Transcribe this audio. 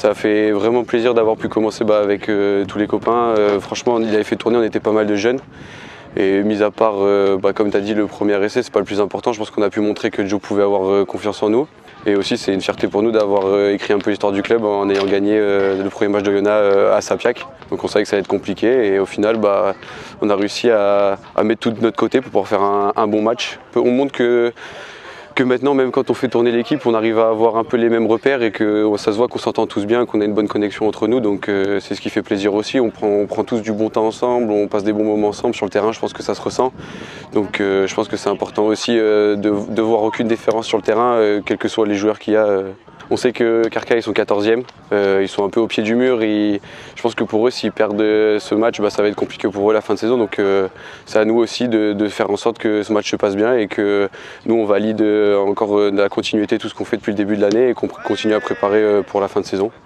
Ça a fait vraiment plaisir d'avoir pu commencer avec tous les copains. Franchement, il avait fait tourner, on était pas mal de jeunes. Et mis à part, comme tu as dit, le premier essai, c'est pas le plus important. Je pense qu'on a pu montrer que Joe pouvait avoir confiance en nous. Et aussi, c'est une fierté pour nous d'avoir écrit un peu l'histoire du club en ayant gagné le premier match d'Oyonnax à Sapiac. Donc on savait que ça allait être compliqué et au final, on a réussi à mettre tout de notre côté pour pouvoir faire un bon match. On montre que maintenant, même quand on fait tourner l'équipe, on arrive à avoir un peu les mêmes repères et que ça se voit qu'on s'entend tous bien, qu'on a une bonne connexion entre nous. Donc c'est ce qui fait plaisir aussi. On prend tous du bon temps ensemble, on passe des bons moments ensemble sur le terrain. Je pense que ça se ressent. Donc je pense que c'est important aussi de voir aucune différence sur le terrain, quels que soient les joueurs qu'il y a. On sait que Carcaille, ils sont 14e, ils sont un peu au pied du mur. Je pense que pour eux, s'ils perdent ce match, ça va être compliqué pour eux la fin de saison. Donc c'est à nous aussi de faire en sorte que ce match se passe bien et que nous, on valide encore de la continuité tout ce qu'on fait depuis le début de l'année et qu'on continue à préparer pour la fin de saison.